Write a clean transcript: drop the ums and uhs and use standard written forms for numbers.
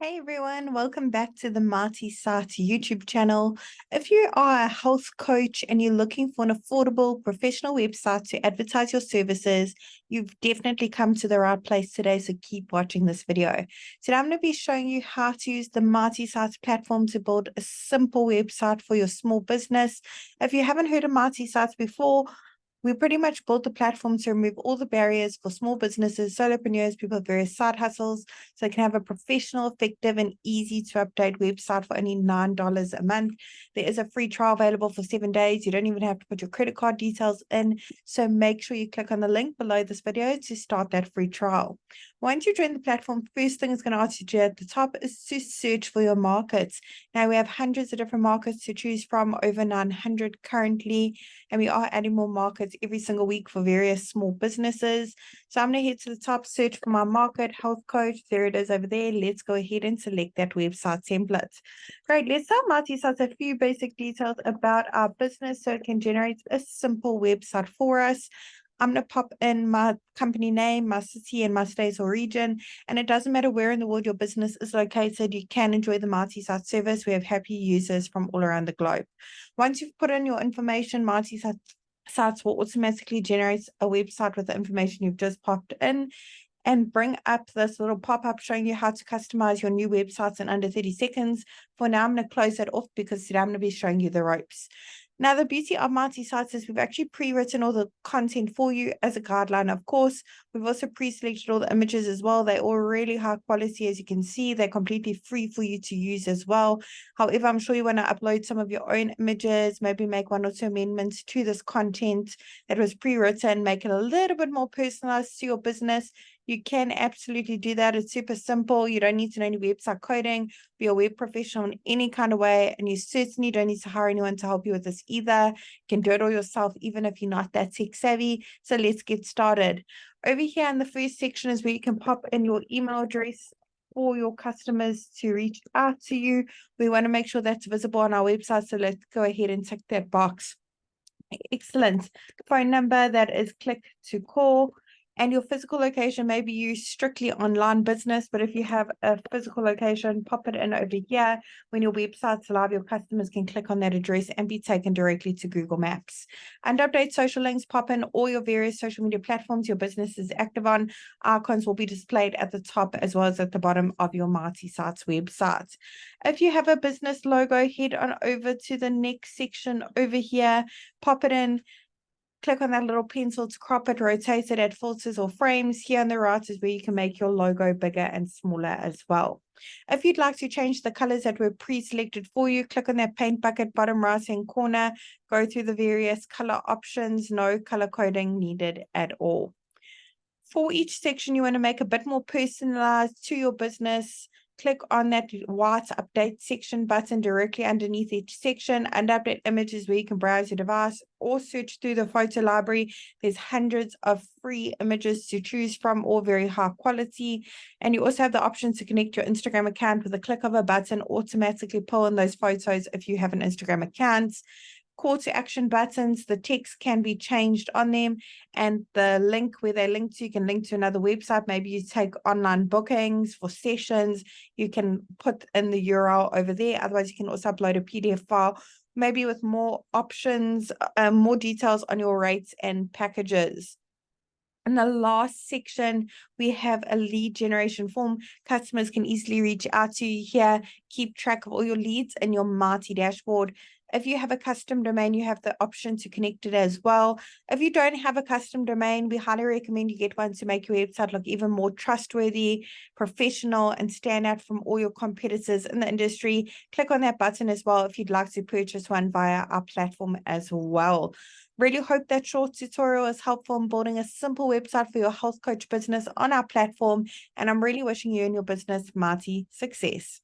Hey everyone, welcome back to the Marty Sati YouTube channel. If you are a health coach and you're looking for an affordable professional website to advertise your services, you've definitely come to the right place today, so keep watching this video. Today I'm going to be showing you how to use the Marty Sati platform to build a simple website for your small business. If you haven't heard of Marty Sati before, we pretty much built the platform to remove all the barriers for small businesses, solopreneurs, people with various side hustles, so they can have a professional, effective, and easy to update website for only $9 a month. There is a free trial available for 7 days. You don't even have to put your credit card details in. So make sure you click on the link below this video to start that free trial. Once you join the platform, first thing it's going to ask you to do at the top is to search for your markets. Now we have hundreds of different markets to choose from, over 900 currently, and we are adding more markets every single week for various small businesses. So I'm going to head to the top, search for my market, health coach. There it is over there. Let's go ahead and select that website template. Great. Let's start Marty. So a few basic details about our business so it can generate a simple website for us. I'm going to pop in my company name, my city, and my state or region. And it doesn't matter where in the world your business is located, you can enjoy the Marty Sati service. We have happy users from all around the globe. Once you've put in your information, Marty Sati will automatically generate a website with the information you've just popped in and bring up this little pop-up showing you how to customize your new websites in under 30 seconds. For now, I'm going to close that off because today I'm going to be showing you the ropes. Now, the beauty of Marty Sati is we've actually pre-written all the content for you as a guideline, of course. We've also pre-selected all the images as well. They're all really high quality, as you can see. They're completely free for you to use as well. However, I'm sure you want to upload some of your own images, maybe make one or two amendments to this content that was pre-written, make it a little bit more personalized to your business. You can absolutely do that. It's super simple. You don't need to know any website coding, be a web professional in any kind of way, and you certainly don't need to hire anyone to help you with this either. You can do it all yourself, even if you're not that tech savvy. So let's get started. Over here in the first section is where you can pop in your email address for your customers to reach out to you. We want to make sure that's visible on our website, so let's go ahead and tick that box. Excellent. Phone number, that is click to call. And your physical location may be used strictly online business, but if you have a physical location, pop it in over here. When your website's live, your customers can click on that address and be taken directly to Google Maps. And update social links, pop in all your various social media platforms your business is active on. Icons will be displayed at the top as well as at the bottom of your Marty Sati website. If you have a business logo, head on over to the next section over here, pop it in. Click on that little pencil to crop it, rotate it, add filters or frames. Here on the right is where you can make your logo bigger and smaller as well. If you'd like to change the colors that were pre-selected for you, click on that paint bucket bottom right-hand corner, go through the various color options, no color coding needed at all. For each section, you want to make a bit more personalized to your business. Click on that white update section button directly underneath each section, and update images where you can browse your device or search through the photo library. There's hundreds of free images to choose from, all very high quality. And you also have the option to connect your Instagram account with a click of a button, automatically pull in those photos if you have an Instagram account. Call to action buttons, the text can be changed on them, and the link where they link to, you can link to another website. Maybe you take online bookings for sessions, you can put in the URL over there. Otherwise, you can also upload a PDF file, maybe with more options, more details on your rates and packages. In the last section, we have a lead generation form. Customers can easily reach out to you here, keep track of all your leads in your Marty dashboard. If you have a custom domain, you have the option to connect it as well. If you don't have a custom domain, we highly recommend you get one to make your website look even more trustworthy, professional, and stand out from all your competitors in the industry. Click on that button as well if you'd like to purchase one via our platform as well. Really hope that short tutorial is helpful in building a simple website for your health coach business on our platform. And I'm really wishing you and your business Marty success.